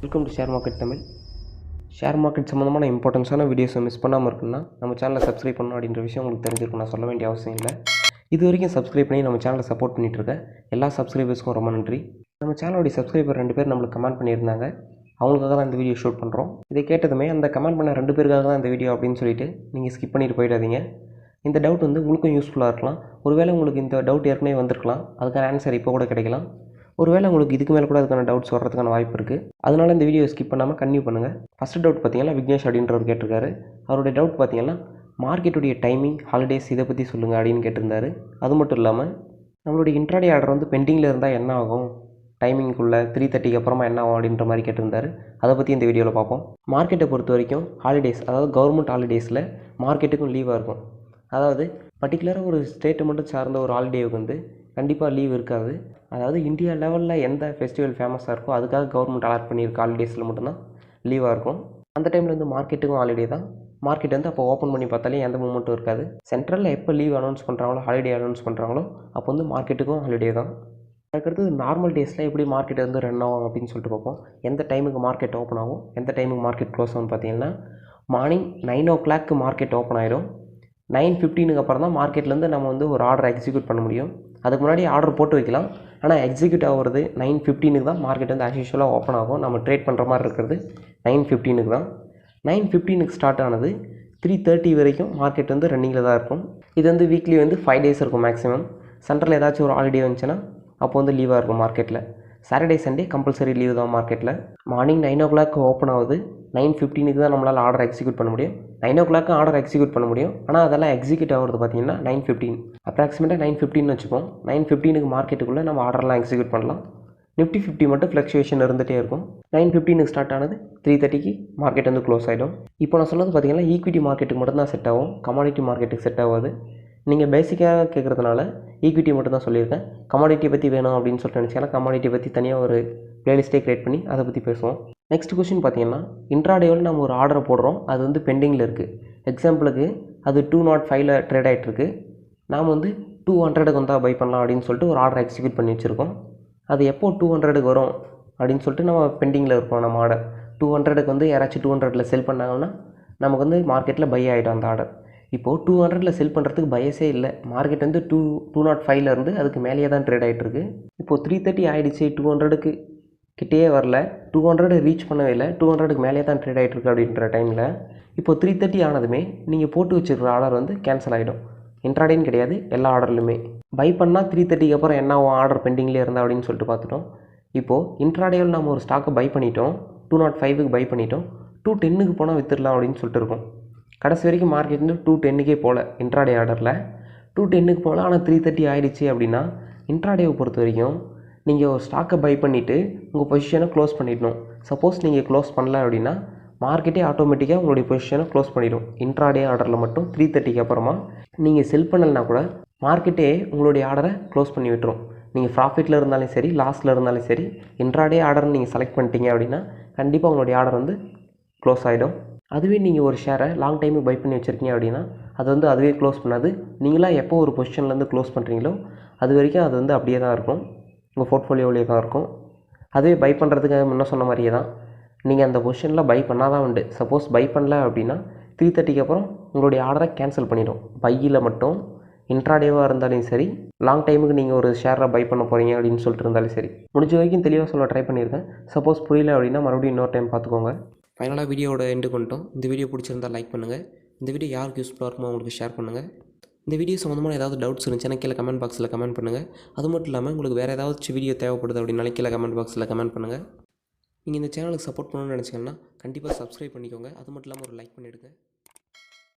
Welcome to share market Tamil. Share market சம்மந்தமான இம்பார்ட்டன்ஸான வீடியோஸை miss பண்ணாமல் இருக்குன்னா நம்ம சேனலை சப்ஸ்கிரைப் பண்ணணும் அப்படின்ற விஷயம் உங்களுக்கு தெரிஞ்சிருக்கும். நான் சொல்ல வேண்டிய அவசியம் இல்லை. இது வரைக்கும் சப்ஸ்கிரைப் பண்ணி நம்ம சேனலை சப்போர்ட் பண்ணிகிட்டு இருக்க எல்லா சப்ஸ்கிரைபர்ஸ்க்கும் ரொம்ப நன்றி. நம்ம சேனலோடைய சப்ஸ்கிரைபர் 2 பேர் நம்மளுக்கு கமெண்ட் பண்ணியிருந்தாங்க. அவங்களுக்காக தான் இந்த வீடியோ ஷூட் பண்ணுறோம். இதை கேட்டதுமே அந்த கமெண்ட் பண்ண 2 பேருக்காக தான் இந்த வீடியோ அப்படின்னு சொல்லிட்டு நீங்கள் ஸ்கிப் பண்ணிட்டு போயிடாதீங்க. இந்த டவுட் வந்து உங்களுக்கும் யூஸ்ஃபுல்லாக இருக்கலாம். ஒருவேளை உங்களுக்கு இந்த டவுட் ஏற்கனவே வந்திருக்கலாம், அதுக்கான ஆன்சர் இப்போ கூட கிடைக்கலாம். ஒருவேளை உங்களுக்கு இதுக்கு மேலே கூட அதுக்கான டவுட்ஸ் வர்றதுக்கான வாய்ப்பு இருக்குது. அதனால் இந்த வீடியோ ஸ்கிப் பண்ணாமல் கன்டினியூ பண்ணுங்கள். ஃபஸ்ட்டு டவுட் பார்த்தீங்கன்னா விக்னேஷ் அப்படின்றவர் கேட்டிருக்காரு. அவருடைய டவுட் பார்த்தீங்கன்னா மார்க்கெட்டுடைய டைமிங், ஹாலிடேஸ் இதை பற்றி சொல்லுங்கள் அப்படின்னு கேட்டிருந்தாரு. அது மட்டும் இல்லாமல் நம்மளுடைய இன்ட்ராடே ஆர்டர் வந்து பெண்டிங்கில் இருந்தால் என்ன ஆகும், டைமிங்குள்ளே 3:30க்கு அப்புறமா என்ன ஆகும் அப்படின்ற மாதிரி கேட்டிருந்தாரு. அதை பற்றி இந்த வீடியோவில் பார்ப்போம். மார்க்கெட்டை பொறுத்த வரைக்கும் ஹாலிடேஸ், அதாவது கவர்மெண்ட் ஹாலிடேஸில் மார்க்கெட்டுக்கும் லீவாக இருக்கும். அதாவது பர்டிகுலராக ஒரு ஸ்டேட்டை மட்டும் சார்ந்த ஒரு ஹாலிடேவுக்கு வந்து கண்டிப்பாக லீவ் இருக்காது. அதாவது இந்தியா லெவலில் எந்த ஃபெஸ்டிவல் ஃபேமஸாக இருக்கோ அதுக்காக கவர்மெண்ட் அலாட் பண்ணியிருக்க ஹாலிடேஸில் மட்டும்தான் லீவாக இருக்கும். அந்த டைமில் வந்து மார்க்கெட்டுக்கும் ஹாலிடே தான். மார்க்கெட் வந்து அப்போ ஓப்பன் பண்ணி பார்த்தாலே எந்த மூமெண்ட்டும் இருக்காது. சென்ட்ரலில் எப்போ லீவ் அனௌன்ஸ் பண்ணுறாங்களோ, ஹாலிடே அனௌன்ஸ் பண்ணுறாங்களோ அப்போ வந்து மார்க்கெட்டுக்கும் ஹாலிடே தான். அதுக்கடுத்து நார்மல் டேஸில் எப்படி மார்க்கெட் வந்து ரன் ஆகும் அப்படின்னு சொல்லிட்டு பார்ப்போம். எந்த டைமுக்கு மார்க்கெட் ஓப்பன் ஆகும், எந்த டைமுக்கு மார்க்கெட் க்ளோஸ் ஆகும்னு பார்த்தீங்கன்னா மார்னிங் 9 o'clock மார்க்கெட் ஓப்பன் ஆகிடும். 9:15க்கு அப்புறம் தான் மார்க்கெட்லேருந்து நம்ம வந்து ஒரு ஆர்டரை எக்ஸிக்யூட் பண்ண முடியும். அதுக்கு முன்னாடி ஆர்டர் போட்டு வைக்கலாம். ஆனால் எக்ஸிக்யூட் ஆகிறது 9:15க்கு தான் மார்க்கெட் வந்து ஆஸ் யூஷுவலாக ஓப்பன் ஆகும். நம்ம ட்ரேட் பண்ணுற மாதிரி இருக்கிறது 9:15க்கு தான். 9:15க்கு ஸ்டார்ட் ஆனது 3:30 வரைக்கும் மார்க்கெட் வந்து ரன்னிங்கில் தான் இருக்கும். இது வந்து வீக்லி வந்து 5 days இருக்கும் மேக்ஸிமம். சென்ட்ரல் ஏதாச்சும் ஒரு ஹாலிடே வந்துச்சுன்னா அப்போ வந்து லீவாக இருக்கும் மார்க்கெட்டில். சாட்டர்டே சண்டே கம்பல்சரி லீவ் தான் மார்க்கெட்டில். மார்னிங் 9 o'clock ஓப்பன் ஆகுது. 9:15க்கு தான் நம்மளால் ஆர்டர் எக்ஸிக்யூட் பண்ண முடியும். 9 o'clock ஆர்டர் எக்ஸிக்யூட் பண்ண முடியும். ஆனால் அதெல்லாம் எக்ஸிக்யூட் ஆகிறது பார்த்தீங்கன்னா 9:15, அப்ராக்சிமேட்டாக 9:15 வச்சுப்போம். 9:15க்கு மார்க்கெட்டுக்குள்ளே நம்ம ஆர்டர்லாம் எக்ஸிக்யூட் பண்ணலாம். நிஃப்டி 50 மட்டும் ஃப்ளக்சுவேஷன் இருந்துகிட்டே இருக்கும். 9:15க்கு ஸ்டார்ட் ஆனது 3:30க்கு மார்க்கெட் வந்து க்ளோஸ் ஆகிடும். இப்போ நான் சொன்னது பார்த்தீங்கன்னா ஈக்விட்டி மார்க்கெட்டுக்கு மட்டும்தான் செட் ஆகும், கமாடிட்டி மார்க்கெட்டுக்கு செட் ஆகாது. நீங்கள் பேசிக்காக கேட்குறதுனால ஈக்விட்டி மட்டும் தான் சொல்லியிருக்கேன். கமாடிட்டி பற்றி வேணும் அப்படின்னு சொல்லிட்டு நினச்சிங்கன்னா கமாடிட்டி பற்றி தனியாக ஒரு பிளேலிஸ்ட்டே க்ரியேட் பண்ணி அதை பற்றி பேசுவோம். நெக்ஸ்ட் கொஸ்டின் பார்த்தீங்கன்னா இன்ட்ராடேவில் நம்ம ஒரு ஆர்டரை போடுறோம், அது வந்து பெண்டிங்கில் இருக்குது. எக்ஸாம்பிளுக்கு அது 205ல் ட்ரேட் ஆகிட்டுருக்கு. நாம் வந்து 200க்கு வந்தால் பை பண்ணலாம் அப்படின்னு சொல்லிட்டு ஒரு ஆர்டரை எக்ஸிக்யூட் பண்ணி வச்சுருக்கோம். அது எப்போ 200க்கு வரும் அப்படின்னு சொல்லிட்டு நம்ம பெண்டிங்கில் இருப்போம். நம்ம ஆர்டர் 200க்கு வந்து யாராச்சும் 200ல் செல் பண்ணாங்கன்னா நமக்கு வந்து மார்க்கெட்டில் பை ஆகிடும் அந்த ஆர்டர். இப்போது 200ல் செல் பண்ணுறதுக்கு பயஸே இல்லை. மார்க்கெட் வந்து 205ல் இருந்து அதுக்கு மேலேயே தான் ட்ரேட் ஆகிட்டுருக்கு. இப்போது 3:30 ஆகிடுச்சு, 200க்கு கிட்டேயே வரல, 200 ரீச் பண்ணவே இல்லை, 200க்கு மேலே தான் ட்ரேட் ஆகிட்டுருக்கு அப்படின்ற டைமில் இப்போது 3:30 ஆனதுமே நீங்கள் போட்டு வச்சுருக்கிற ஆர்டர் வந்து கேன்சல் ஆகிடும். இன்ட்ராடேன்னு கிடையாது, எல்லா ஆர்டர்லையுமே. பை பண்ணால் 3:30க்கு அப்புறம் என்ன ஆகும், ஆர்டர் பெண்டிங்லேயே இருந்தால் அப்படின்னு சொல்லிட்டு பார்த்துட்டோம். இப்போது இன்ட்ராடேவில் நம்ம ஒரு ஸ்டாக்கை பை பண்ணிட்டோம், 205க்கு பை பண்ணிட்டோம், 210க்கு போனால் விற்றுடலாம் அப்படின்னு சொல்லிட்டு இருக்கோம். கடைசி வரைக்கும் மார்க்கெட் வந்து 210க்கே போகல இன்ட்ராடே ஆர்டரில். 210க்கு போகல, ஆனால் 3:30 ஆகிடுச்சு அப்படின்னா இன்ட்ராடேவை பொறுத்த வரைக்கும் நீங்கள் ஒரு ஸ்டாக்கை பை பண்ணிவிட்டு உங்கள் பொசிஷனை க்ளோஸ் பண்ணிடணும். சப்போஸ் நீங்கள் க்ளோஸ் பண்ணல அப்படின்னா மார்க்கெட்டே ஆட்டோமேட்டிக்காக உங்களுடைய பொசிஷனை க்ளோஸ் பண்ணிடும். இன்ட்ராடே ஆர்டரில் மட்டும் 3:30க்கு அப்புறமா நீங்கள் செல் பண்ணலைன்னா கூட மார்க்கெட்டே உங்களுடைய ஆர்டரை க்ளோஸ் பண்ணி விட்டுரும். நீங்கள் ப்ராஃபிட்டில் இருந்தாலும் சரி, லாஸில் இருந்தாலும் சரி, இன்ட்ராடே ஆர்டர் நீங்கள் செலக்ட் பண்ணிட்டீங்க அப்படின்னா கண்டிப்பாக உங்களுடைய ஆர்டர் வந்து க்ளோஸ் ஆகிடும். அதுவே நீங்கள் ஒரு ஷேரை லாங் டைமுக்கு பை பண்ணி வச்சுருக்கீங்க அப்படின்னா அது வந்து அதுவே க்ளோஸ் பண்ணாது. நீங்களாக எப்போ ஒரு பொசிஷன்லேருந்து க்ளோஸ் பண்ணுறீங்களோ அது வரைக்கும் அது வந்து அப்படியே தான் இருக்கும், உங்கள் போர்ட்ஃபோலியோவிலே தான் இருக்கும். அதுவே பை பண்ணுறதுக்கு முன்ன சொன்ன மாதிரியே தான், நீங்கள் அந்த பொசிஷனில் பை பண்ணால் தான் உண்டு. சப்போஸ் பை பண்ணல அப்படின்னா 3:30க்கு அப்புறம் உங்களுடைய ஆர்டரை கேன்சல் பண்ணிடும். பையில் மட்டும் இன்ட்ராடேவாக இருந்தாலும் சரி, லாங் டைமுக்கு நீங்கள் ஒரு ஷேரை பை பண்ண போகிறீங்க அப்படின்னு சொல்லிட்டு இருந்தாலும் சரி. முடிஞ்ச வரைக்கும் தெளிவாக சொல்ல ட்ரை பண்ணியிருக்கேன். சப்போஸ் புரியல அப்படின்னா மறுபடியும் இன்னொரு டைம் பார்த்துக்கோங்க. ஃபைனலாக வீடியோவோட எண்டு பண்ணிட்டோம். இந்த வீடியோ பிடிச்சிருந்தால் லைக் பண்ணுங்கள். இந்த வீடியோ யாருக்கு யூஸ்ஃபுல்லாக இருக்குமோ அவங்களுக்கு ஷேர் பண்ணுங்கள். இந்த வீடியோ சம்மந்தமான ஏதாவது டவுட்ஸ் இருந்துச்சுன்னா கீழே கமெண்ட் பாக்ஸில் கமெண்ட் பண்ணுங்கள். அது மட்டும் இல்லாமல் உங்களுக்கு வேறு ஏதாச்சும் வீடியோ தேவைப்படுது அப்படின்னாலும் கீழே கமெண்ட் பாக்ஸில் கமெண்ட் பண்ணுங்கள். நீங்கள் இந்த சேனலுக்கு சப்போர்ட் பண்ணணும்னு நினச்சிங்கன்னா கண்டிப்பாக சப்ஸ்கிரைப் பண்ணிக்கோங்க. அது மட்டும் இல்லாமல் ஒரு லைக் பண்ணிவிடுங்க.